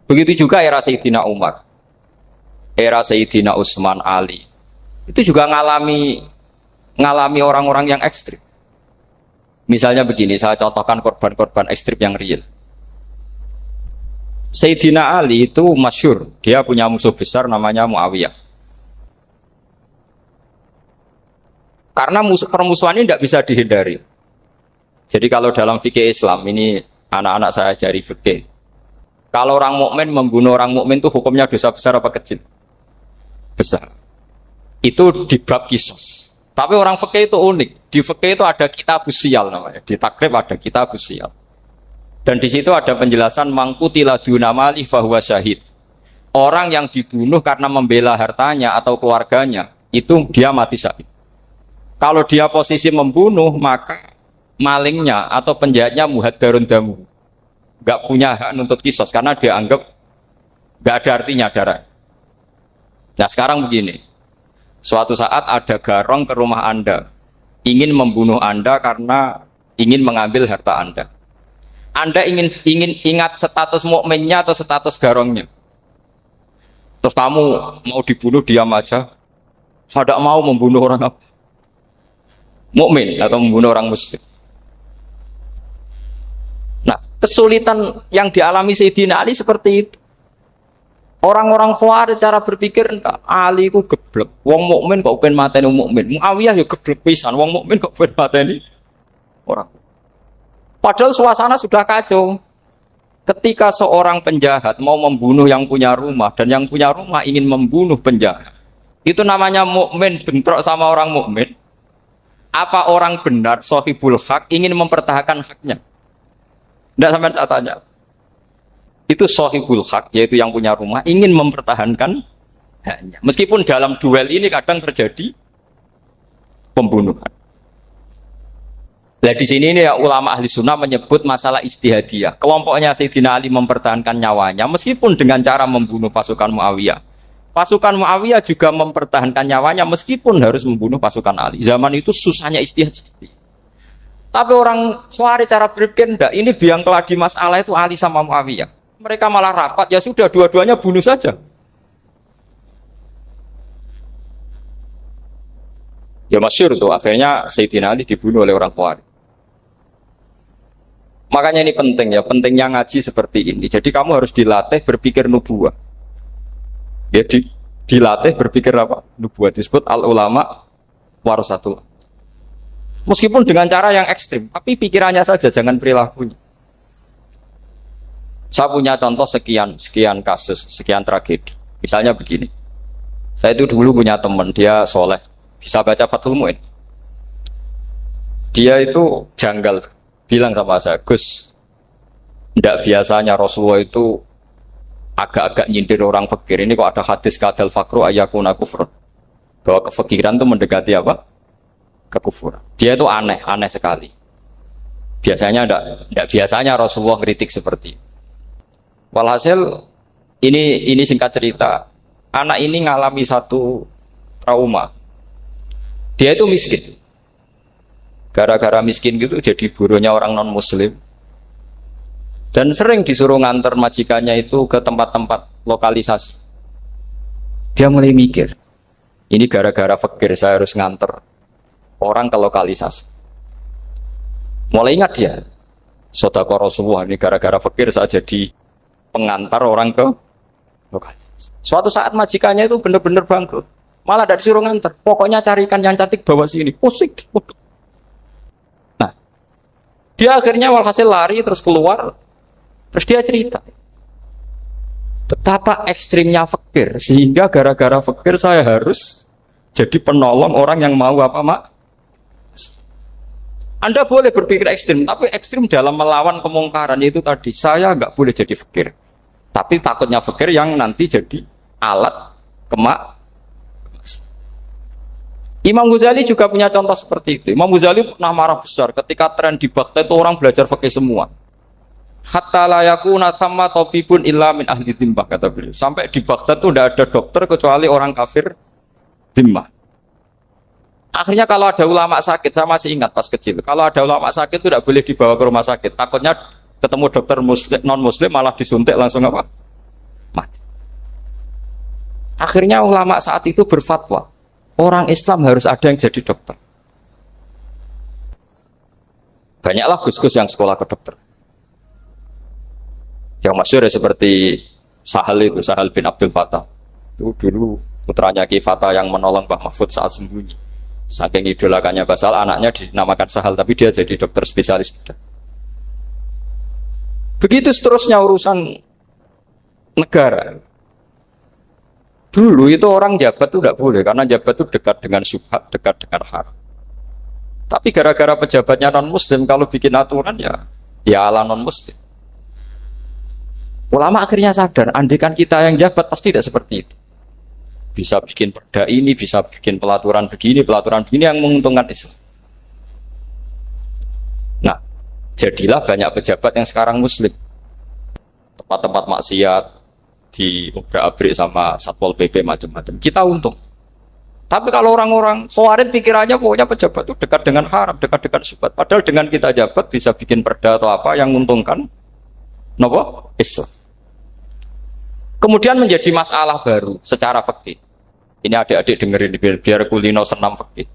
Begitu juga era Sayyidina Umar, era Sayyidina Utsman, Ali. Itu juga ngalami orang-orang yang ekstrim. Misalnya begini, saya contohkan korban-korban ekstrim yang real. Sayyidina Ali itu masyhur, dia punya musuh besar namanya Muawiyah. Karena permusuhan ini tidak bisa dihindari. Jadi kalau dalam fikih Islam, ini anak-anak saya ajari fikih. Kalau orang mukmin membunuh orang mukmin itu hukumnya dosa besar apa kecil? Besar. Itu di bab kisos. Tapi orang fikih itu unik. Di fikih itu ada kitab usial namanya. Di takrib ada kitab usial. Dan di situ ada penjelasan mangkutila duna mali fahuwa syahid. Orang yang dibunuh karena membela hartanya atau keluarganya, itu dia mati syahid. Kalau dia posisi membunuh, maka malingnya atau penjahatnya muhaddarun damu, nggak punya hak nuntut kisos karena dia anggap nggak ada artinya darah. Nah sekarang begini, suatu saat ada garong ke rumah Anda, ingin membunuh Anda karena ingin mengambil harta Anda. Anda ingin ingat status mukminnya atau status garongnya. Terus kamu mau dibunuh diam aja, saya tidak mau membunuh orang apa? Mukmin atau membunuh orang muslim. Kesulitan yang dialami Sayyidina Ali seperti itu. Orang-orang Khawarij cara berpikir Ali ku geblek. Wong mukmin kok pengen mateni wong mukmin. Muawiyah ya geblek pisan. Wong mukmin kok pengen mateni orang. Padahal suasana sudah kacau. Ketika seorang penjahat mau membunuh yang punya rumah dan yang punya rumah ingin membunuh penjahat, itu namanya mukmin bentrok sama orang mukmin. Apa orang benar sahibul hak ingin mempertahankan haknya? Tidak sampai saya tanya. Itu sahibul hak, yaitu yang punya rumah, ingin mempertahankan haknya. Meskipun dalam duel ini kadang terjadi pembunuhan. Nah di sini ini ya, ulama ahli sunnah menyebut masalah istihadiyah. Kelompoknya Sayyidina Ali mempertahankan nyawanya, meskipun dengan cara membunuh pasukan Muawiyah. Pasukan Muawiyah juga mempertahankan nyawanya, meskipun harus membunuh pasukan Ali. Zaman itu susahnya istihad. Tapi orang Khawarij cara berpikir enggak, ini biang keladi masalah itu Ali sama Muawiyah. Mereka malah rapat, ya sudah dua-duanya bunuh saja. Ya masyhur tuh, akhirnya Sayyidina Ali dibunuh oleh orang Khawarij. Makanya ini penting ya, pentingnya ngaji seperti ini. Jadi kamu harus dilatih berpikir nubuwah. Ya dilatih berpikir apa? Nubuwah disebut al-ulama warasatul. Meskipun dengan cara yang ekstrim, tapi pikirannya saja, jangan perilakunya. Saya punya contoh sekian kasus, sekian tragedi. Misalnya begini, saya itu dulu punya teman, dia soleh, bisa baca Fathul Mu'in. Dia itu janggal, bilang sama saya, Gus, tidak biasanya Rasulullah itu agak-agak nyindir orang fakir. Ini kok ada hadis kadal fakru ayakuna kufrun, bahwa kefakiran itu mendekati apa? Kekufuran. Dia itu aneh sekali. Biasanya enggak biasanya Rasulullah kritik seperti itu. Walhasil ini singkat cerita, anak ini ngalami satu trauma. Dia itu miskin. Gara-gara miskin gitu jadi burunya orang non muslim. Dan sering disuruh nganter majikannya itu ke tempat-tempat lokalisasi. Dia mulai mikir, ini gara-gara fakir saya harus nganter orang ke lokalisasi. Mulai ingat dia, sedekah Rasulullah, ini gara-gara fakir saya jadi pengantar orang ke lokalisasi. Suatu saat majikannya itu benar-benar bangkrut, malah tidak disuruh nganter. Pokoknya carikan yang cantik bawa sini. Pusing. Nah, dia akhirnya walhasil lari terus keluar, terus dia cerita betapa ekstrimnya fakir, sehingga gara-gara fakir saya harus jadi penolong orang yang mau apa mak. Anda boleh berpikir ekstrim, tapi ekstrim dalam melawan kemungkaran itu tadi. Saya nggak boleh jadi fakir, tapi takutnya fakir yang nanti jadi alat kemak. Imam Ghazali juga punya contoh seperti itu. Imam Ghazali pernah marah besar ketika tren di Baghdad itu orang belajar fikih semua. Hatta la yakuna thamma tabibun illa min ahli dhimmah, kata beliau. Sampai di Baghdad itu tidak ada dokter kecuali orang kafir dhimmah. Akhirnya kalau ada ulama sakit, saya masih ingat pas kecil, kalau ada ulama sakit itu tidak boleh dibawa ke rumah sakit. Takutnya ketemu dokter muslim, non muslim malah disuntik langsung apa? Akhirnya ulama saat itu berfatwa, orang Islam harus ada yang jadi dokter. Banyaklah gus-gus yang sekolah ke dokter. Yang masyhur ya seperti Sahal itu, Sahal bin Abdul Fattah. Itu dulu putranya Ki Fatah yang menolong Mbah Mahfud saat sembunyi. Saking idolakannya Basal, anaknya dinamakan Sahal, tapi dia jadi dokter spesialis bedah. Begitu seterusnya urusan negara. Dulu itu orang jabat itu tidak boleh, karena jabat itu dekat dengan syubhat, dekat dengan haram. Tapi gara-gara pejabatnya non-muslim, kalau bikin aturan ya ala non-muslim. Ulama akhirnya sadar, andikan kita yang jabat pasti tidak seperti itu. Bisa bikin perda ini, bisa bikin pelaturan begini yang menguntungkan Islam. Nah, jadilah banyak pejabat yang sekarang muslim. Tempat-tempat maksiat diobrak-abrik sama Satpol PP macam-macam. Kita untung. Tapi kalau orang-orang Khawarij pikirannya pokoknya pejabat itu dekat dengan haram, dekat dengan syubhat. Padahal dengan kita jabat bisa bikin perda atau apa yang menguntungkan Islam. Kemudian menjadi masalah baru secara fikih. Ini adik-adik dengerin biar kulino senam fikih.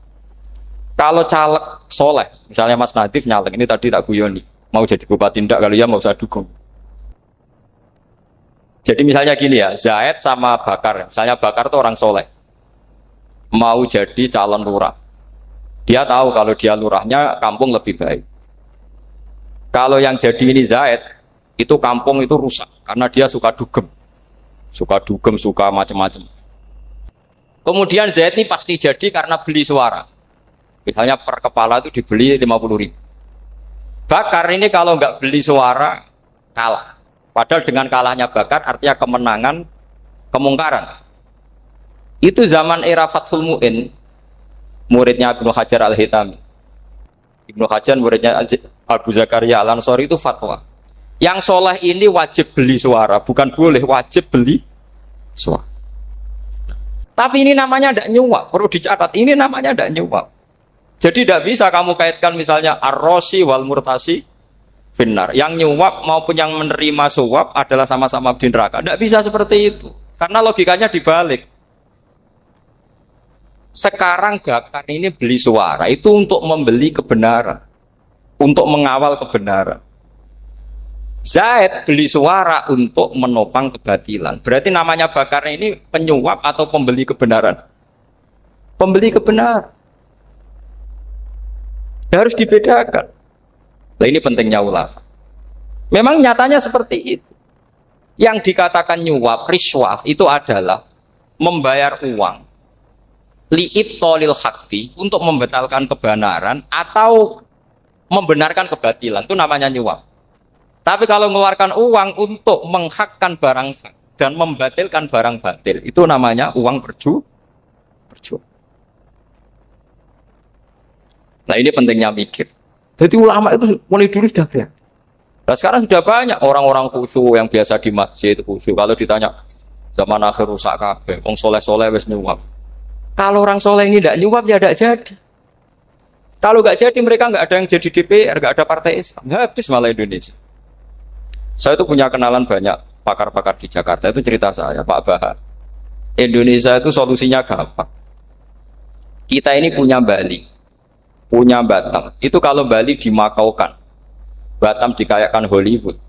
Kalau caleg soleh, misalnya Mas Nadif nyalek, ini tadi tak guyoni, mau jadi bupati ndak, kalau ya mau usah dukung. Jadi misalnya gini ya, Zaid sama Bakar, misalnya Bakar itu orang soleh, mau jadi calon lurah. Dia tahu kalau dia lurahnya kampung lebih baik. Kalau yang jadi ini Zaid, itu kampung itu rusak karena dia suka dugem, suka macam-macam. Kemudian Zaid ini pasti jadi karena beli suara. Misalnya per kepala itu dibeli 50.000. Bakar ini kalau nggak beli suara kalah. Padahal dengan kalahnya Bakar artinya kemenangan kemungkaran. Itu zaman era Fathul Mu'in, muridnya Ibnu Hajar Al-Hitami. Ibnu Hajar muridnya Abu Zakaria Al-Ansori itu fatwa. Yang soleh ini wajib beli suara, bukan boleh, wajib beli suara. Tapi ini namanya tidak nyuap, perlu dicatat. Ini namanya tidak nyuap. Jadi tidak bisa kamu kaitkan misalnya ar-rosi wal murtasi finnar. Yang nyuap maupun yang menerima suap adalah sama-sama di neraka. Tidak bisa seperti itu. Karena logikanya dibalik. Sekarang Bakar ini beli suara itu untuk membeli kebenaran, untuk mengawal kebenaran. Zaid beli suara untuk menopang kebatilan. Berarti namanya Bakar ini penyuap atau pembeli kebenaran? Pembeli kebenaran. Harus dibedakan. Nah, ini pentingnya ulama. Memang nyatanya seperti itu. Yang dikatakan nyuap, riswah itu adalah membayar uang li'ibtolil haqqi, untuk membatalkan kebenaran atau membenarkan kebatilan. Itu namanya nyuap. Tapi kalau mengeluarkan uang untuk menghakkan barang hak dan membatalkan barang batil, itu namanya uang perjuangan. Nah, ini pentingnya mikir. Jadi ulama itu mulai dulu sudah kreatif. Nah, sekarang sudah banyak orang-orang khusyuk yang biasa di masjid khusyuk. Kalau ditanya zaman akhir rusak kabeh, wong soleh-soleh wis nyuap. Kalau orang soleh ini tidak nyuap ya tidak jadi. Kalau nggak jadi mereka nggak ada yang jadi DPR, nggak ada partai Islam, habis malah Indonesia. Saya itu punya kenalan banyak pakar-pakar di Jakarta, itu cerita saya, Pak Bahar. Indonesia itu solusinya gampang. Kita ini punya Bali, punya Batam. Itu kalau Bali dimakaukan, Batam dikayakan Hollywood.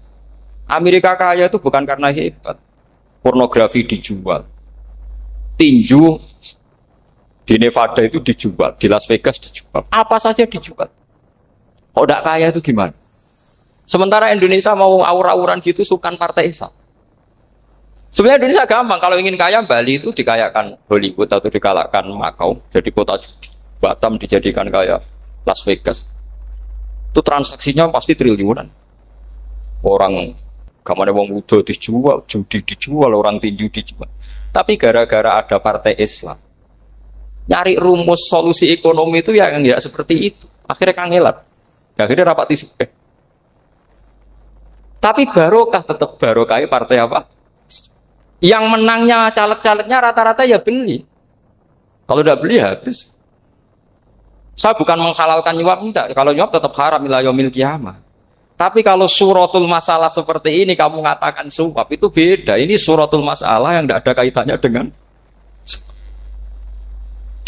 Amerika kaya itu bukan karena hebat. Pornografi dijual, tinju di Nevada itu dijual, di Las Vegas dijual, apa saja dijual. Kalau tidak kaya itu gimana? Sementara Indonesia mau aur-auran gitu sukan partai Islam. Sebenarnya Indonesia gampang, kalau ingin kaya Bali itu dikayakan Hollywood atau dikalahkan Makau, jadi kota judi. Batam dijadikan kaya Las Vegas. Itu transaksinya pasti triliunan. Orang kamane wong muda dijual, judi dijual, orang tinju dijual. Tapi gara-gara ada partai Islam, nyari rumus solusi ekonomi itu yang tidak seperti itu. Akhirnya kangelan. Akhirnya rapat isu. Tapi barokah tetap barokah partai apa? Yang menangnya caleg-calegnya rata-rata ya beli. Kalau tidak beli habis. Saya bukan menghalalkan nyuap, enggak. Kalau nyuap tetap haram ila yaumil qiyamah. Tapi kalau suratul masalah seperti ini kamu mengatakan suap itu beda. Ini suratul masalah yang tidak ada kaitannya dengan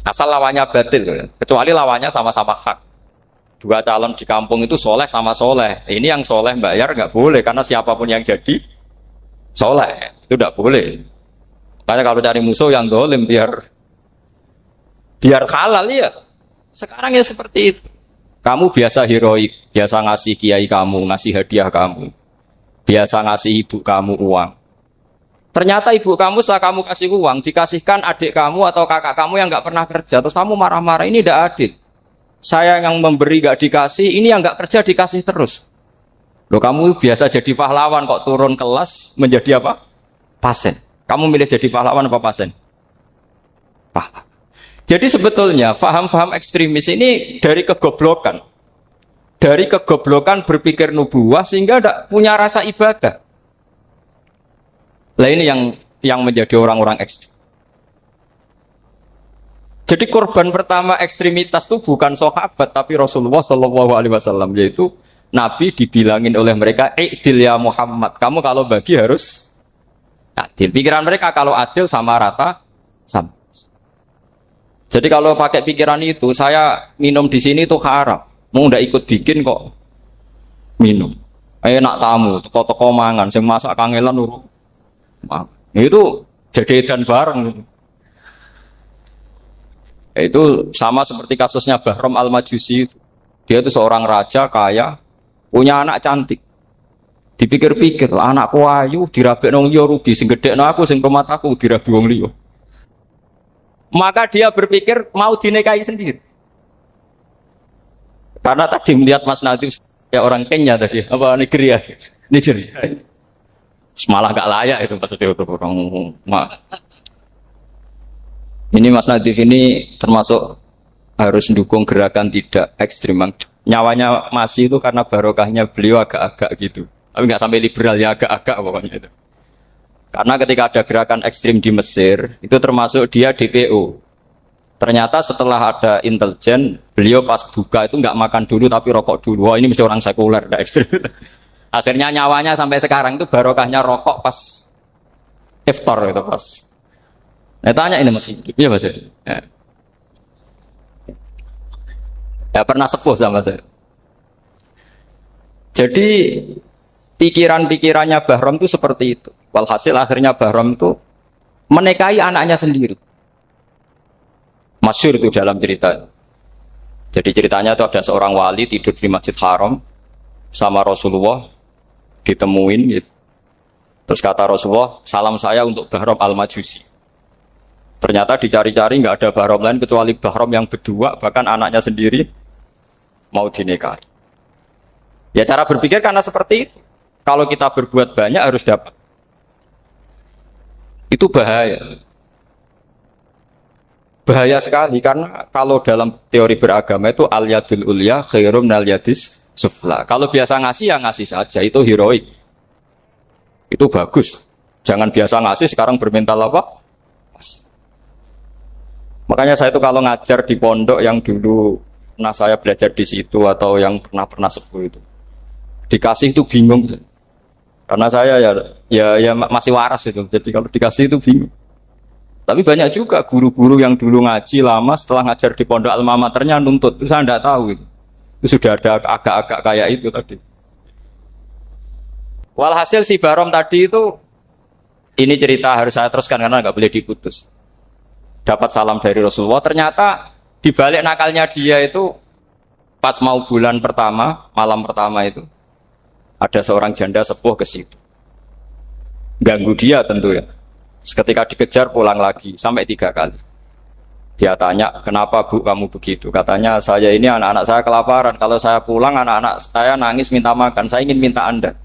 Asal lawannya batil, kecuali lawannya sama-sama hak. Dua calon di kampung itu soleh sama soleh. Ini yang soleh bayar nggak boleh karena siapapun yang jadi soleh itu nggak boleh. Karena kalau cari musuh yang dolim biar halal ya. Sekarang ya seperti itu. Kamu biasa heroik, biasa ngasih kiai kamu, ngasih hadiah kamu, biasa ngasih ibu kamu uang. Ternyata ibu kamu setelah kamu kasih uang dikasihkan adik kamu atau kakak kamu yang nggak pernah kerja, terus kamu marah-marah, ini tidak adil. Saya yang memberi nggak dikasih, ini yang nggak kerja dikasih terus. Loh, kamu biasa jadi pahlawan kok turun kelas menjadi apa? Pasien. Kamu milih jadi pahlawan apa pasien? Pahlawan. Jadi sebetulnya faham-faham ekstremis ini dari kegoblokan. Dari kegoblokan berpikir nubuwah sehingga tidak punya rasa ibadah. Lah ini yang menjadi orang-orang ekstrem. Jadi korban pertama ekstremitas itu bukan sahabat tapi Rasulullah Shallallahu Alaihi Wasallam, yaitu Nabi dibilangin oleh mereka, "I'dil ya Muhammad, kamu kalau bagi harus adil." Pikiran mereka kalau adil sama rata sama. Jadi kalau pakai pikiran itu, saya minum di sini itu haram. Mau ndak ikut bikin kok minum. Enak tamu, toko-toko mangan, sing masak kangelan urut. Itu jadi edan bareng. Itu sama seperti kasusnya Bahram Al-Majusi. Dia itu seorang raja kaya, punya anak cantik. Dipikir-pikir, anakku ayu dirabi nang liya rugi, sing gedhekno aku sing rumah aku dirabi wong liya. Maka dia berpikir mau dinikahi sendiri. Karena tadi melihat Mas Nadif ya orang Kenya tadi, apa Nigeria. Malah gak layak itu maksudnya untuk orang. Ini Mas Nadif ini termasuk harus mendukung gerakan tidak ekstrim. Nyawanya masih itu karena barokahnya beliau agak-agak gitu. Tapi nggak sampai liberal ya, agak-agak pokoknya itu. Karena ketika ada gerakan ekstrim di Mesir, itu termasuk dia DPO. Ternyata setelah ada intelijen, beliau pas buka itu nggak makan dulu tapi rokok dulu. Wah, ini mesti orang sekuler, nggak ekstrim. Akhirnya nyawanya sampai sekarang itu barokahnya rokok pas iftar itu pas. Nah, tanya ini masih hidup, iya Mas? Ya pernah sepuh sama saya. Jadi pikiran-pikirannya Bahram itu seperti itu. Walhasil akhirnya Bahram itu menikahi anaknya sendiri. Masyhur itu dalam cerita. Jadi ceritanya itu ada seorang wali tidur di Masjid Haram sama Rasulullah, ditemuin gitu. Terus kata Rasulullah, salam saya untuk Bahram Al-Majusi. Ternyata dicari-cari nggak ada Bahram lain kecuali Bahram yang berdua, bahkan anaknya sendiri mau dinikahi. Ya cara berpikir karena seperti itu. Kalau kita berbuat banyak harus dapat. Itu bahaya. Bahaya sekali karena kalau dalam teori beragama itu al-yadul ulya khairum minal yadis sufla. Kalau biasa ngasih ya ngasih saja, itu heroik. Itu bagus. Jangan biasa ngasih sekarang bermental apa? Makanya saya itu kalau ngajar di pondok yang dulu pernah saya belajar di situ atau yang pernah sepuh itu, dikasih itu bingung. Karena saya ya masih waras itu. Jadi kalau dikasih itu bingung. Tapi banyak juga guru-guru yang dulu ngaji lama setelah ngajar di pondok alma maternya nuntut. Itu saya tidak tahu itu. Itu sudah ada agak-agak kayak itu tadi. Walhasil si Bahram tadi itu, ini cerita harus saya teruskan karena nggak boleh diputus. Dapat salam dari Rasulullah. Ternyata di balik nakalnya dia itu pas mau bulan pertama, malam pertama itu ada seorang janda sepuh ke situ. Ganggu dia tentu ya. Ketika dikejar pulang lagi sampai 3 kali. Dia tanya, kenapa Bu kamu begitu? Katanya, saya ini anak-anak saya kelaparan. Kalau saya pulang anak-anak saya nangis minta makan. Saya ingin minta Anda.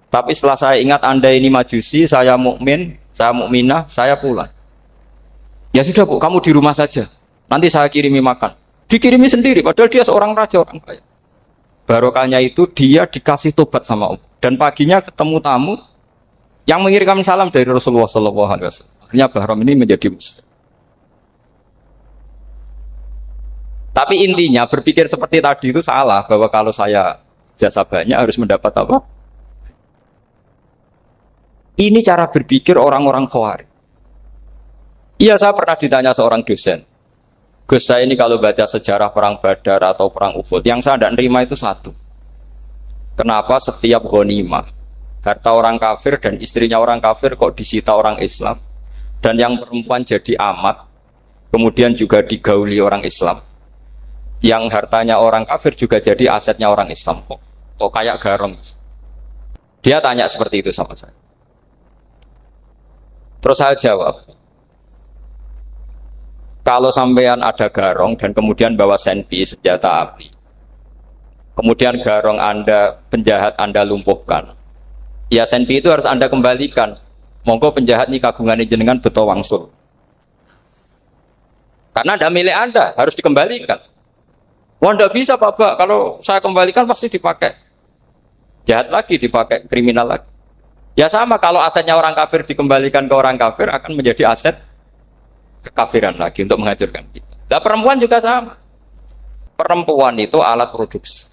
Tapi setelah saya ingat Anda ini majusi, saya mukmin, saya mukminah, saya pulang. Ya sudah Bu, kamu di rumah saja. Nanti saya kirimi makan. Dikirimi sendiri, padahal dia seorang raja, orang kaya. Barokahnya itu dia dikasih tobat sama Allah. Dan paginya ketemu tamu yang mengirimkan salam dari Rasulullah SAW. Akhirnya Bahram ini menjadi muslim. Tapi intinya berpikir seperti tadi itu salah, bahwa kalau saya jasa banyak harus mendapat apa? Ini cara berpikir orang-orang Khawarij. Iya, saya pernah ditanya seorang dosen. Gus, saya ini kalau baca sejarah perang Badar atau perang Uhud, yang saya tidak nerima itu satu. Kenapa setiap ghanimah harta orang kafir dan istrinya orang kafir kok disita orang Islam, dan yang perempuan jadi amat, kemudian juga digauli orang Islam, yang hartanya orang kafir juga jadi asetnya orang Islam, kok kayak garong. Dia tanya seperti itu sama saya. Terus saya jawab, kalau sampean ada garong dan kemudian bawa senpi senjata api, kemudian garong Anda, penjahat Anda lumpuhkan, ya senpi itu harus Anda kembalikan. Monggo penjahat ini kagungan jenengan beto wangsul. Karena ada milik Anda, harus dikembalikan. Wah, tidak bisa Bapak, kalau saya kembalikan pasti dipakai jahat lagi, dipakai kriminal lagi. Ya sama, kalau asetnya orang kafir dikembalikan ke orang kafir, akan menjadi aset kekafiran lagi untuk menghancurkan kita. Nah, perempuan juga sama. Perempuan itu alat produksi.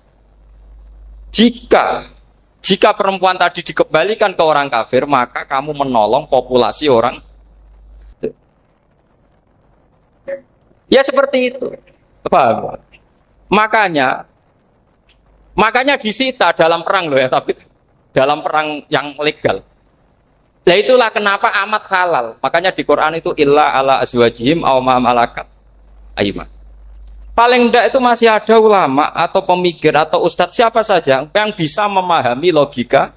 Jika perempuan tadi dikembalikan ke orang kafir, maka kamu menolong populasi orang. Ya seperti itu. Paham? Makanya disita dalam perang loh ya, tapi dalam perang yang legal. Nah itulah kenapa amat halal. Makanya di Quran itu illa ala azwajihim aw ma malakat aymah. Paling enggak itu masih ada ulama atau pemikir atau ustadz siapa saja yang bisa memahami logika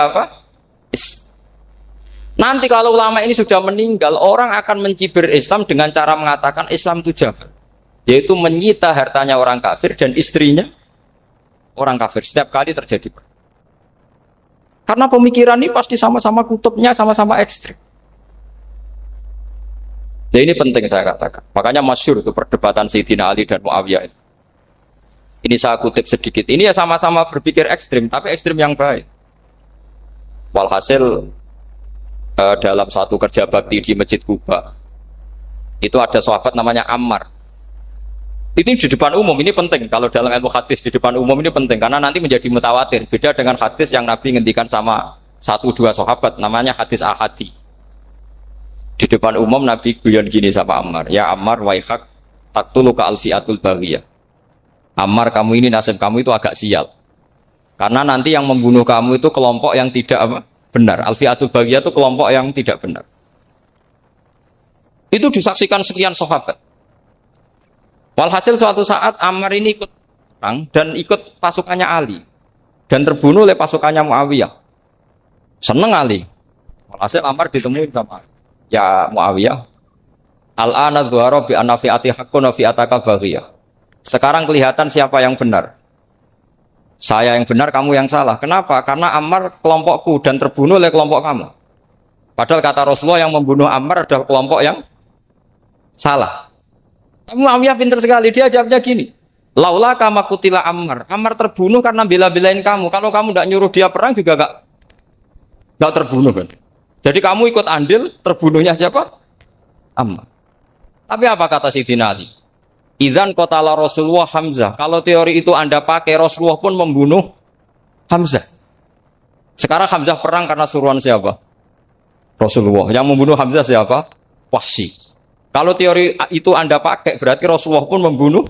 apa? Nanti kalau ulama ini sudah meninggal, orang akan mencibir Islam dengan cara mengatakan Islam itu jahat, yaitu menyita hartanya orang kafir dan istrinya orang kafir setiap kali terjadi. Karena pemikiran ini pasti sama-sama kutubnya sama-sama ekstrim. Nah ini penting saya katakan. Makanya masyhur itu perdebatan Sayyidina Ali dan Muawiyah. Ini saya kutip sedikit. Ini ya sama-sama berpikir ekstrim, tapi ekstrim yang baik. Walhasil dalam satu kerja bakti di Masjid Kuba, itu ada sahabat namanya Ammar. Ini di depan umum, ini penting. Kalau dalam ilmu hadis di depan umum ini penting, karena nanti menjadi mutawatir. Beda dengan hadis yang Nabi ngendikan sama 1-2 sahabat, namanya hadis ahadi. Di depan umum Nabi guyon gini sama Ammar, ya Ammar waihak taktuluka alfiatul baghiyah. Ammar, kamu ini nasib kamu itu agak sial. Karena nanti yang membunuh kamu itu kelompok yang tidak benar. Alfiatul baghiyah itu kelompok yang tidak benar. Itu disaksikan sekian sahabat. Walhasil suatu saat Ammar ini ikut perang dan ikut pasukannya Ali dan terbunuh oleh pasukannya Muawiyah. Seneng Ali. Walhasil Ammar ditemui sama ya Muawiyah, al-ana dhuhara bi anna fi'ati haqqun wa fi'ataka baghiyah. Sekarang kelihatan siapa yang benar. Saya yang benar, kamu yang salah. Kenapa? Karena Ammar kelompokku dan terbunuh oleh kelompok kamu. Padahal kata Rasulullah yang membunuh Ammar adalah kelompok yang salah. Muawiyah pintar sekali, dia jawabnya gini, laula kama kutila Ammar. Ammar terbunuh karena bela-belain kamu. Kalau kamu tidak nyuruh dia perang juga gak terbunuh kan. Jadi kamu ikut andil terbunuhnya siapa? Ammar. Tapi apa kata Sayyidina Ali? Idzan qatala Rasulullah Hamzah. Kalau teori itu Anda pakai, Rasulullah pun membunuh Hamzah. Sekarang Hamzah perang karena suruhan siapa? Rasulullah. Yang membunuh Hamzah siapa? Wahsy. Kalau teori itu Anda pakai, berarti Rasulullah pun membunuh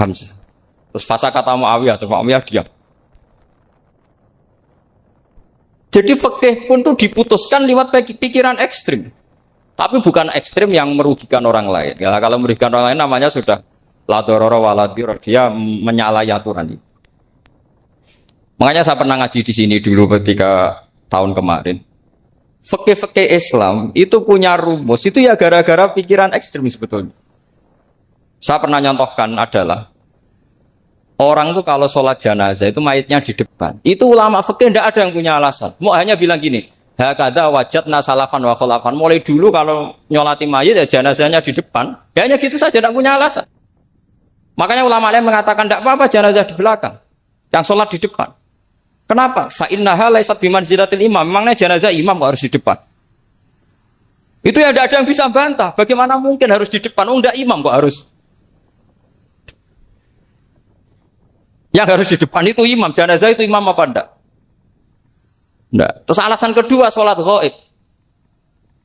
Hamzah. Terus fasa kata Muawiyah, terus Muawiyah diam. Jadi fikih pun tuh diputuskan lewat pikiran ekstrim. Tapi bukan ekstrim yang merugikan orang lain. Ya, kalau merugikan orang lain namanya sudah la dororo wa la diror. Dia menyalahi aturan ini. Makanya saya pernah ngaji di sini dulu ketika tahun kemarin. Fikih-fikih Islam itu punya rumus, itu ya gara-gara pikiran ekstrim sebetulnya. Saya pernah nyontohkan adalah orang tuh kalau sholat jenazah itu mayitnya di depan. Itu ulama fikih tidak ada yang punya alasan. Mau hanya bilang gini, hakadha wajadna salafan wa khulafan. Mulai dulu kalau nyolati mayit ya jenazahnya di depan. Ya hanya gitu saja, tidak punya alasan. Makanya ulama lain mengatakan tidak apa-apa jenazah di belakang, yang sholat di depan. Kenapa? Fa innaha laysat bimanzilatil imam. Memangnya jenazah imam kok harus di depan? Itu ya tidak ada yang bisa bantah. Bagaimana mungkin harus di depan? Oh, enggak imam kok harus. Yang harus di depan itu imam. Jenazah itu imam apa enggak? Enggak. Terus alasan kedua sholat ghaib.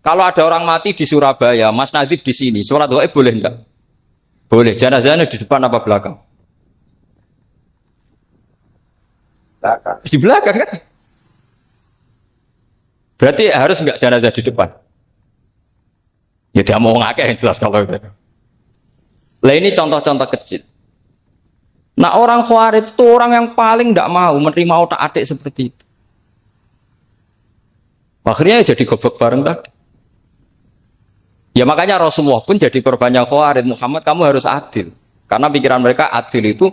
Kalau ada orang mati di Surabaya, Mas Nadib di sini, sholat gaib boleh enggak? Boleh. Jenazahnya di depan apa belakang? Belakang. Di belakang kan? Berarti harus enggak jenazah di depan? Ya dia mau ngakeh yang jelas kalau itu. Lah ini contoh-contoh kecil. Nah orang Khawarij itu orang yang paling tidak mau menerima otak-atik seperti itu. Akhirnya jadi goblok bareng tadi. Ya makanya Rasulullah pun jadi korbannya Khawarij. Muhammad kamu harus adil. Karena pikiran mereka adil itu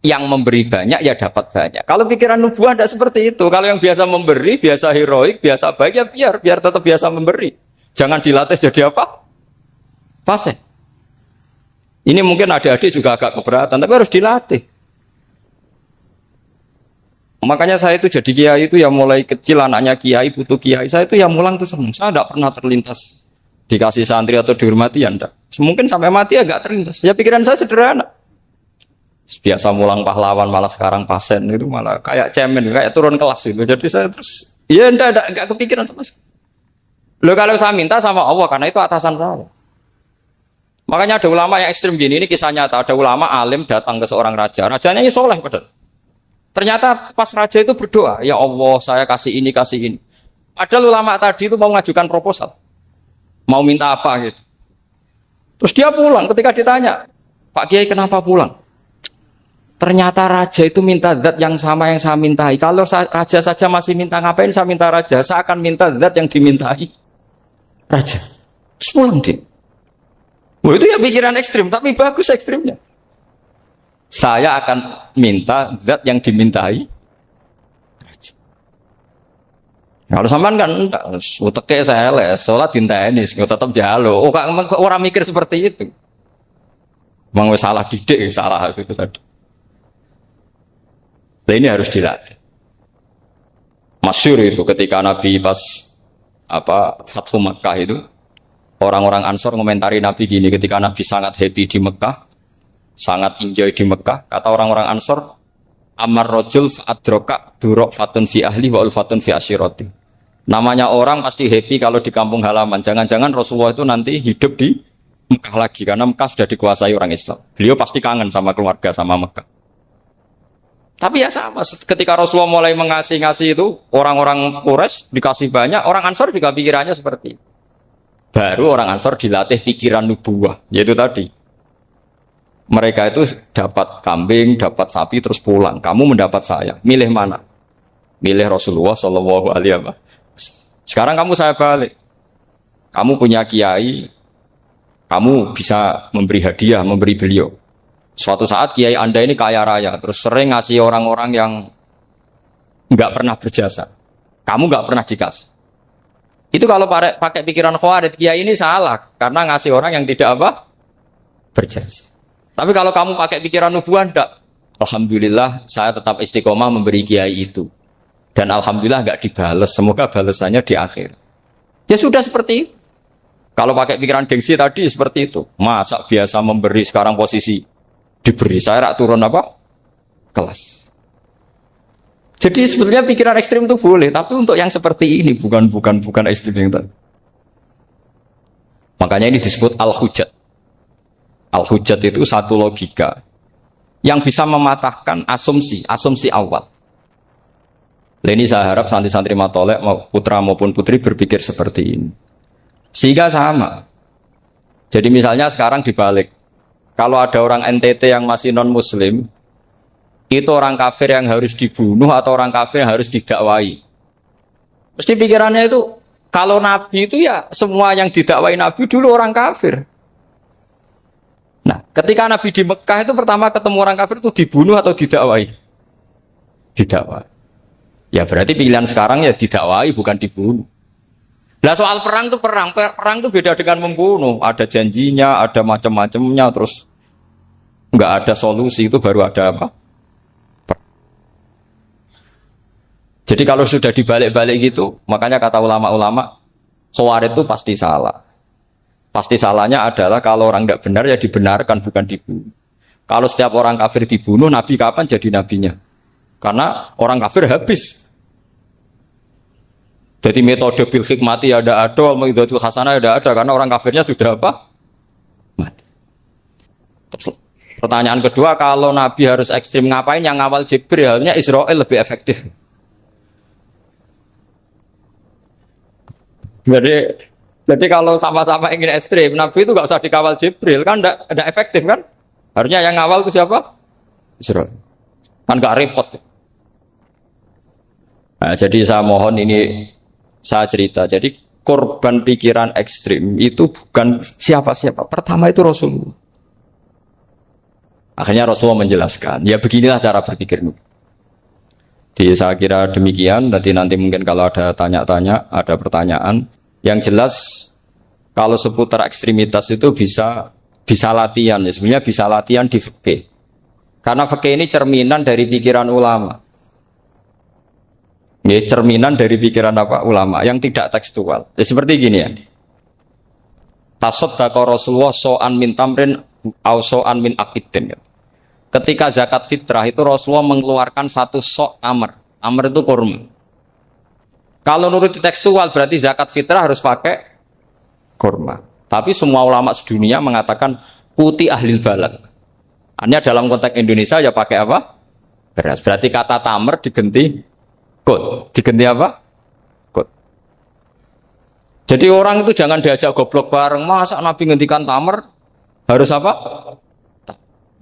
yang memberi banyak ya dapat banyak. Kalau pikiran nubuah tidak seperti itu. Kalau yang biasa memberi, biasa heroik, biasa baik ya biar tetap biasa memberi. Jangan dilatih jadi apa? Fasih. Ini mungkin adik-adik juga agak keberatan, tapi harus dilatih. Makanya saya itu jadi kiai itu ya mulai kecil anaknya kiai, butuh kiai. Saya itu ya mulang tuh senang. Saya tidak pernah terlintas dikasih santri atau dihormati ya enggak. Mungkin sampai mati agak terlintas. Ya pikiran saya sederhana. Biasa mulang pahlawan malah sekarang pasen itu malah kayak cemen, kayak turun kelas gitu. Jadi saya terus ya enggak kepikiran sama sekali. Loh kalau saya minta sama Allah karena itu atasan saya. Makanya ada ulama yang ekstrim gini, ini kisah nyata. Ada ulama alim datang ke seorang raja. Rajanya ini soleh padahal. Ternyata pas raja itu berdoa, ya Allah saya kasih ini, kasih ini. Padahal ulama tadi itu mau mengajukan proposal. Mau minta apa gitu. Terus dia pulang ketika ditanya, Pak Kiai kenapa pulang? Ternyata raja itu minta zat yang sama yang saya mintai. Kalau raja saja masih minta, ngapain saya minta raja? Saya akan minta zat yang dimintai raja. Terus pulang dia. Wah itu ya pikiran ekstrim, tapi bagus ekstrimnya. Saya akan minta zat yang dimintai. Kalau sampean kan uteke saya les, sholat dinteni, tetap jalo. Oh orang mikir seperti itu. Mang wis salah didik, salah itu tadi. Nah, ini harus dilatih. Masyhur itu ketika Nabi pas Fathu Makkah itu. Orang-orang Ansor komentari Nabi gini ketika Nabi sangat happy di Mekah, sangat enjoy di Mekah. Kata orang-orang Ansor, Amar rojul fa'adroka durok fatun fi ahli wa ulfatun fi asyiroti. Namanya orang pasti happy kalau di kampung halaman. Jangan-jangan Rasulullah itu nanti hidup di Mekah lagi karena Mekah sudah dikuasai orang Islam. Beliau pasti kangen sama keluarga, sama Mekah. Tapi ya sama, ketika Rasulullah mulai ngasih itu, orang-orang Quraisy dikasih banyak, orang Ansor juga pikirannya seperti itu. Baru orang Ansor dilatih pikiran nubuwah, yaitu tadi. Mereka itu dapat kambing, dapat sapi, terus pulang. Kamu mendapat saya, milih mana? Milih Rasulullah Shallallahu Alaihi Wasallam. Sekarang kamu saya balik. Kamu punya kiai, kamu bisa memberi hadiah, memberi beliau. Suatu saat kiai Anda ini kaya raya, terus sering ngasih orang-orang yang nggak pernah berjasa. Kamu nggak pernah dikasih. Itu kalau pakai pikiran Khawarij, kiai ini salah karena ngasih orang yang tidak berjasa. Tapi kalau kamu pakai pikiran nubuah, enggak. Alhamdulillah saya tetap istiqomah memberi kiai itu. Dan alhamdulillah enggak dibales. Semoga balasannya di akhir. Ya sudah seperti itu. Kalau pakai pikiran gengsi tadi seperti itu. Masa biasa memberi sekarang posisi diberi, saya rak turun kelas. Jadi sebetulnya pikiran ekstrim itu boleh, tapi untuk yang seperti ini bukan ekstrim yang tadi. Makanya ini disebut al-hujjat. Al-hujjat itu satu logika yang bisa mematahkan asumsi awal. Ini saya harap santri-santri matolek putra maupun putri berpikir seperti ini. Sehingga sama. Jadi misalnya sekarang dibalik. Kalau ada orang NTT yang masih non-muslim, itu orang kafir yang harus dibunuh atau orang kafir yang harus didakwai. Mesti pikirannya itu, kalau Nabi itu ya semua yang didakwai Nabi dulu orang kafir. Nah, ketika Nabi di Mekah itu pertama ketemu orang kafir itu dibunuh atau didakwai? Didakwai. Ya berarti pilihan sekarang ya didakwai bukan dibunuh. Nah soal perang itu perang itu beda dengan membunuh. Ada janjinya, ada macam-macamnya, terus nggak ada solusi itu baru ada apa? Jadi kalau sudah dibalik-balik gitu, makanya kata ulama-ulama, Khawarij itu pasti salah. Pasti salahnya adalah kalau orang tidak benar ya dibenarkan, bukan dibunuh. Kalau setiap orang kafir dibunuh, Nabi kapan jadi nabinya? Karena orang kafir habis. Jadi metode bil hikmati ya ada, wal mau'izatul hasanah ya ada, karena orang kafirnya sudah apa? Mati. Terus, pertanyaan kedua, kalau Nabi harus ekstrim ngapain yang ngawal Jibril? Halnya Israel lebih efektif. Jadi kalau sama-sama ingin ekstrim, Nabi itu nggak usah dikawal Jibril, kan enggak efektif kan? Harusnya yang ngawal itu siapa? Israel. Kan nggak repot. Nah, jadi saya mohon ini saya cerita. Jadi korban pikiran ekstrim itu bukan siapa-siapa. Pertama itu Rasulullah. Akhirnya Rasulullah menjelaskan, ya beginilah cara berpikir. Jadi saya kira demikian. Nanti mungkin kalau ada tanya-tanya, ada pertanyaan. Yang jelas kalau seputar ekstremitas itu bisa latihan. Ya sebenarnya bisa latihan di fikih. Karena fikih ini cerminan dari pikiran ulama. Ya, cerminan dari pikiran apa ulama yang tidak tekstual. Ya, seperti gini ya. Tasaddaqa Rasulullah so'an min tamrin au so'an min aqidin. Ketika zakat fitrah itu Rasulullah mengeluarkan satu sok tamr. Tamr itu kurma. Kalau menurut tekstual berarti zakat fitrah harus pakai kurma. Tapi semua ulama sedunia mengatakan putih ahli balad. Hanya dalam konteks Indonesia ya pakai apa? Beras. Berarti kata tamr diganti kot, diganti apa? Kot. Jadi orang itu jangan diajak goblok bareng. Masa Nabi ngendikan tamar harus apa?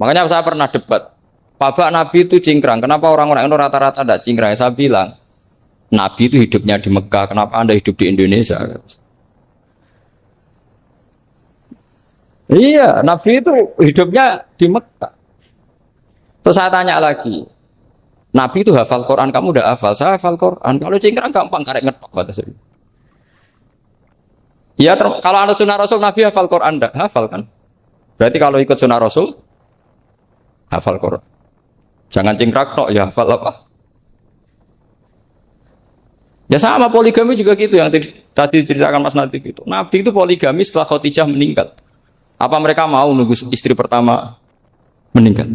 Makanya saya pernah debat. Pak Nabi itu cingkrang. Kenapa orang-orang itu rata-rata tidak cingkrang? Saya bilang, Nabi itu hidupnya di Mekah. Kenapa Anda hidup di Indonesia? Iya, Nabi itu hidupnya di Mekah. Terus saya tanya lagi. Nabi itu hafal Quran, kamu udah hafal? Saya hafal Quran. Kalau cingkrang gampang, karek ngetok kata saya. Ya, kalau anut sunnah Rasul, Nabi hafal Quran enggak? Hafal kan? Berarti kalau ikut sunnah Rasul, hafal Quran. Jangan cingkrang tok, ya hafal apa? Ya sama poligami juga gitu yang tadi diceritakan Mas Natif itu. Nabi itu poligami setelah Khadijah meninggal. Apa mereka mau nunggu istri pertama meninggal?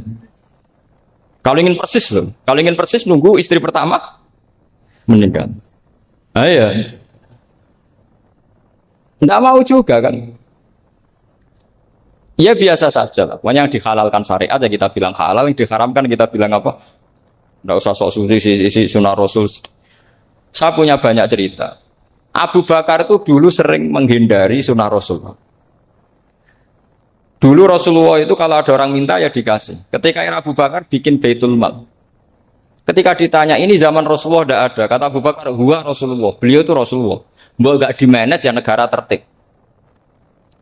Kalau ingin persis loh, kalau ingin persis nunggu istri pertama meninggal. Ya. Tidak mau juga kan? Ya biasa saja lah. Pokoknya yang dihalalkan syariat ya kita bilang halal, yang diharamkan kita bilang apa? Tidak usah sok isi sunnah Rasul. Saya punya banyak cerita. Abu Bakar itu dulu sering menghindari sunnah Rasul. Dulu Rasulullah itu kalau ada orang minta ya dikasih. Ketika era Abu Bakar bikin Baitul Mal. Ketika ditanya ini zaman Rasulullah tidak ada. Kata Abu Bakar, huwa Rasulullah. Beliau itu Rasulullah. Mbak gak di-manage ya negara tertib.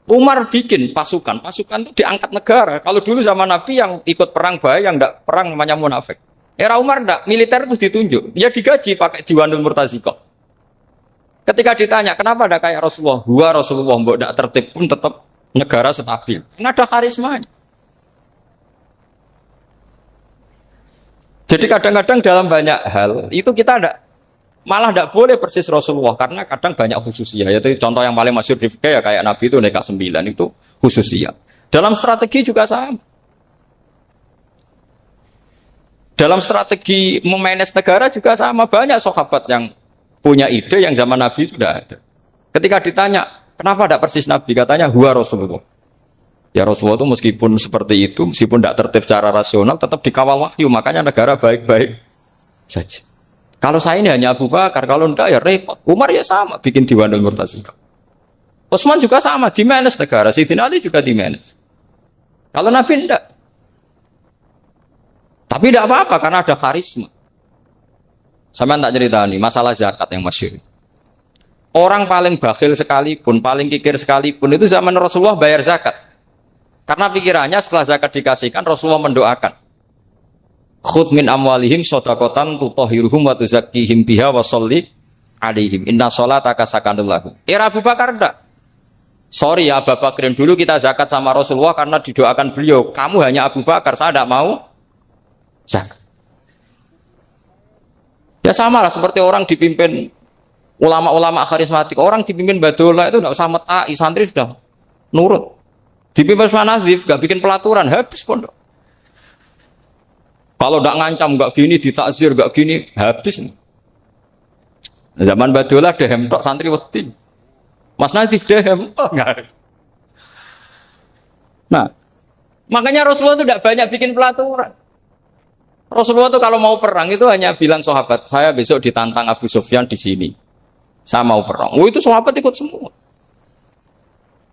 Umar bikin pasukan. Pasukan itu diangkat negara. Kalau dulu zaman Nabi yang ikut perang bahaya, yang tidak perang namanya munafik. Era Umar tidak, militer itu ditunjuk. Ya digaji pakai Diwanul Murtaziko. Ketika ditanya kenapa tidak kayak Rasulullah? Huwa Rasulullah. Mbak tidak tertib pun tetap negara stabil. Karena ada karismanya. Jadi kadang-kadang dalam banyak hal itu kita malah tidak boleh persis Rasulullah karena kadang banyak khususiyah. Yaitu contoh yang paling masyhur di fikih ya kayak Nabi itu nikah 9 itu khususiyah. Dalam strategi juga sama. Dalam strategi memanage negara juga sama, banyak sahabat yang punya ide yang zaman Nabi itu tidak ada. Ketika ditanya kenapa tidak persis Nabi, katanya huwa Rasulullah. Ya Rasulullah itu meskipun seperti itu, meskipun tidak tertib secara rasional, tetap dikawal wahyu, makanya negara baik-baik saja. Kalau saya ini hanya Abu Bakar, kalau tidak ya repot. Umar ya sama, bikin Diwanul Murtaziko. Utsman juga sama, di-manage negara. Sayyidina Ali juga di-manage. Kalau Nabi tidak. Tapi tidak apa-apa, karena ada karisma. Sama tak cerita nih, masalah zakat yang masyhur. Orang paling bakhil sekalipun, paling kikir sekalipun, itu zaman Rasulullah bayar zakat. Karena pikirannya setelah zakat dikasihkan, Rasulullah mendoakan. Khudh min amwalihim shadaqatan tutahhiruhum wa tuzakkihim biha wa sholli alaihim. Inna sholataka sakanul lahum. Era Abu Bakar enggak. Sorry ya Abu Bakar, dulu kita zakat sama Rasulullah karena didoakan beliau. Kamu hanya Abu Bakar, saya tidak mau zakat. Ya sama lah seperti orang dipimpin ulama-ulama karismatik. Orang dipimpin Badola itu tidak usah metai, santri sudah nurut. Dipimpin Manazif, gak bikin pelaturan, habis pondok. Kalau tidak ngancam, gak gini, ditakzir, gak gini, habis. Zaman Badola dehem tok santri wedi. Mas Nadif dehem. Oh, enggak. Nah, makanya Rasulullah itu tidak banyak bikin pelaturan. Rasulullah itu kalau mau perang itu hanya bilang sahabat, saya besok ditantang Abu Sufyan di sini. Saya mau perang. Oh, itu sahabat ikut semua.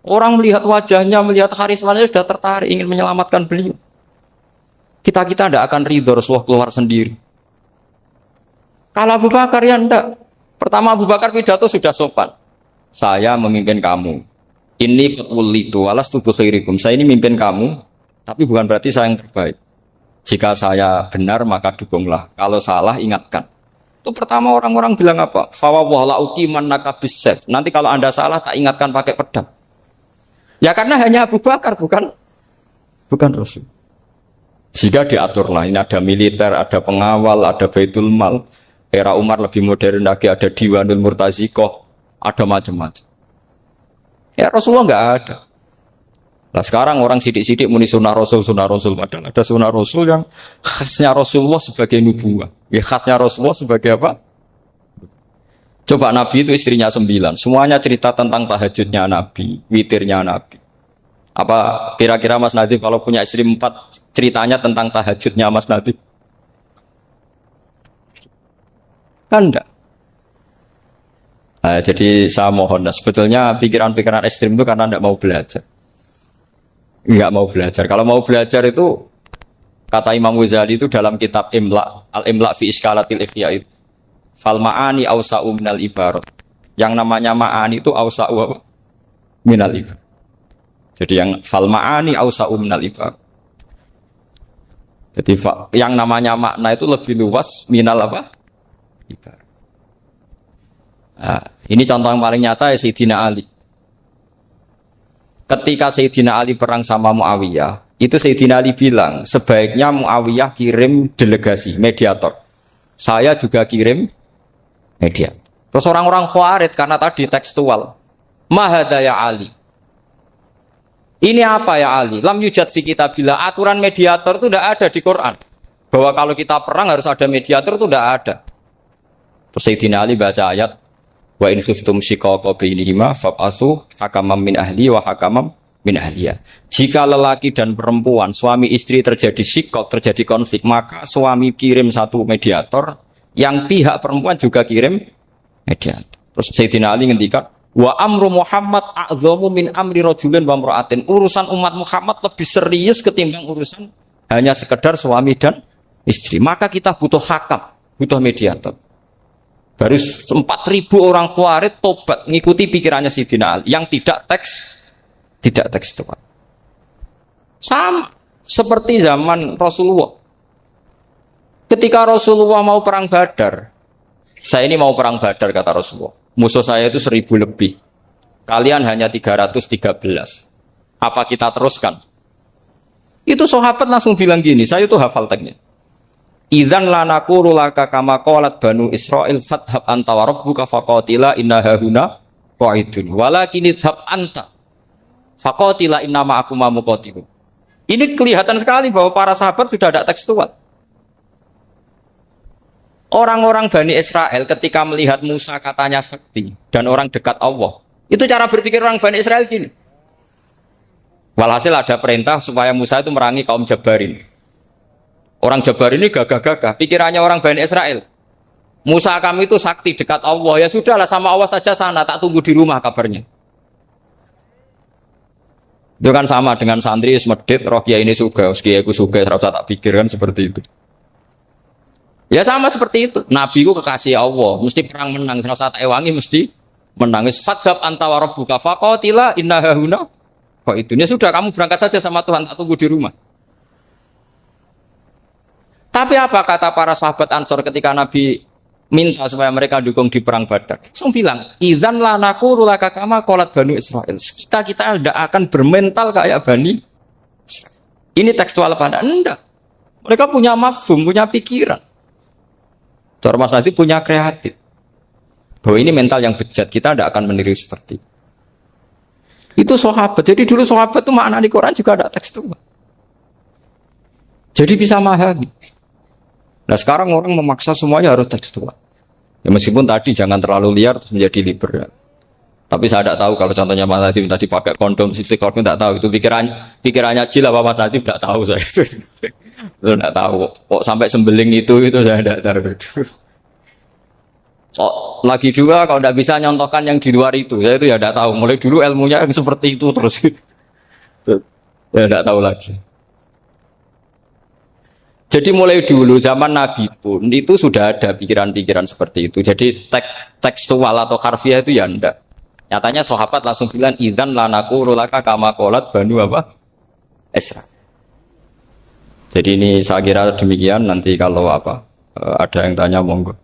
Orang melihat wajahnya, melihat karismanya sudah tertarik ingin menyelamatkan beliau. Kita tidak akan ridho Rasulullah keluar sendiri. Kalau Abu Bakar ya enggak. Pertama Abu Bakar pidato sudah sopan. Saya memimpin kamu. Ini qutulitu walastu bi khairikum. Saya ini memimpin kamu, tapi bukan berarti saya yang terbaik. Jika saya benar maka dukunglah. Kalau salah ingatkan. Itu pertama orang-orang bilang apa? Fawwala uqiman nakabisef. Nanti kalau Anda salah tak ingatkan pakai pedang. Ya karena hanya Abu Bakar bukan Rasul. Jika diaturlah, ini ada militer, ada pengawal, ada Baitul Mal. Era Umar lebih modern lagi, ada Diwanul Murtazikoh, ada macam-macam. Ya Rasulullah nggak ada. Nah sekarang orang sidik-sidik muni sunnah Rasul. Padahal ada sunnah Rasul yang khasnya Rasulullah sebagai nubuwah. Ya khasnya Rasulullah sebagai apa? Coba Nabi itu istrinya 9. Semuanya cerita tentang tahajudnya Nabi, witirnya Nabi. Apa kira-kira Mas Nadif kalau punya istri 4 ceritanya tentang tahajudnya Mas Nadif? Kan enggak. Nah, jadi saya mohon, sebetulnya pikiran-pikiran ekstrim itu karena enggak mau belajar. Enggak mau belajar. Kalau mau belajar itu kata Imam Ghazali itu dalam kitab Imla, Al-Imla fi Iskalatil Ihya itu. Fal ma'ani awsa'u minal ibarat. Yang namanya ma'ani itu awsa'u minal ibarat. Jadi yang fal ma'ani awsa'u minal ibarat. Jadi yang namanya makna itu lebih luas minal apa? Ibarat. Nah, ini contoh yang paling nyata ya Sayyidina Ali. Ketika Sayyidina Ali perang sama Muawiyah, itu Sayyidina Ali bilang, sebaiknya Muawiyah kirim delegasi, mediator. Saya juga kirim mediator. Terus orang-orang Khawarij karena tadi tekstual. Mahada ya Ali. Ini apa ya Ali? Lam yujad fi kitabillah. Aturan mediator itu tidak ada di Quran. Bahwa kalau kita perang harus ada mediator itu tidak ada. Terus Sayyidina Ali baca ayat wa in khiftum shiqaqa bainihima fab'atsu hakaman min ahli wa hakaman min ahliya. Jika lelaki dan perempuan, suami istri terjadi shiqaq, terjadi konflik, maka suami kirim satu mediator, yang pihak perempuan juga kirim mediator. Terus Sayyidina Ali ngendikan wa amru Muhammad a'dhamu min amri rajulin wa imra'atin. Urusan umat Muhammad lebih serius ketimbang urusan hanya sekedar suami dan istri. Maka kita butuh hakam, butuh mediator. Baru 4.000 orang Khawarij tobat ngikuti pikirannya Sayyidina Ali yang tidak tekstual. Sama seperti zaman Rasulullah. Ketika Rasulullah mau perang Badar, saya ini mau perang Badar kata Rasulullah. Musuh saya itu 1.000 lebih. Kalian hanya 313. Apa kita teruskan? Itu sahabat langsung bilang gini, saya itu hafal teksnya. Idzan lanaqulu laka kama qalat banu Israil fathab anta wa rabbuka faqatila inna hahuna qa'idun walakin idhab anta faqatila inna ma'akum muqatilun. Ini kelihatan sekali bahwa para sahabat sudah ada tekstual. Orang-orang Bani Israel ketika melihat Musa katanya sakti dan orang dekat Allah, itu cara berpikir orang Bani Israel gini. Walhasil ada perintah supaya Musa itu merangi kaum Jabarin. Orang Jabar ini gagah-gagah, pikirannya orang Bani Israel. Musa kami itu sakti dekat Allah, ya sudahlah sama Allah saja sana, tak tunggu di rumah kabarnya. Itu kan sama dengan santri semedit, roh kiai ini suga, kiai aku suga, terus tak pikirkan seperti itu. Ya sama seperti itu. Nabi ku kekasih Allah, mesti perang menang, terus tak ewangi mesti menangis. Fadhab anta wa rabbuka faqatila inna hahuna. Kok itu? Ya sudah kamu berangkat saja sama Tuhan, tak tunggu di rumah. Tapi apa kata para sahabat Ansor ketika Nabi minta supaya mereka dukung di perang Badar? Langsung bilang, idzan lanaqulu laka kama qalat banu Israil. Kita tidak akan bermental kayak Bani Israil. Ini tekstual apa enggak? Mereka punya mafhum, punya pikiran. Cara Mas Nadif punya kreatif. Bahwa ini mental yang bejat, kita tidak akan meniru seperti itu sahabat. Jadi dulu sahabat itu makna di Quran juga ada tekstual. Jadi bisa memahami. Nah sekarang orang memaksa semuanya harus tekstual. Ya meskipun tadi jangan terlalu liar terus menjadi liberal. Tapi saya tidak tahu kalau contohnya Mas Nadiem tadi pakai kondom, istiqomah tidak tahu itu pikirannya Jil apa Mas Nadiem tidak tahu saya. Itu tidak tahu. Kok sampai sembeling itu saya tidak tahu itu. Oh, lagi juga kalau tidak bisa nyontohkan yang di luar itu, ya itu ya tidak tahu. Mulai dulu ilmunya yang seperti itu terus. Ya tidak tahu lagi. Jadi mulai dulu zaman Nabi pun itu sudah ada pikiran-pikiran seperti itu. Jadi tekstual atau harfiah itu ya enggak. Nyatanya sahabat langsung bilang idzan lanaku rulaka kama qalat banu apa? Esra. Jadi ini saya kira demikian, nanti kalau ada yang tanya monggo.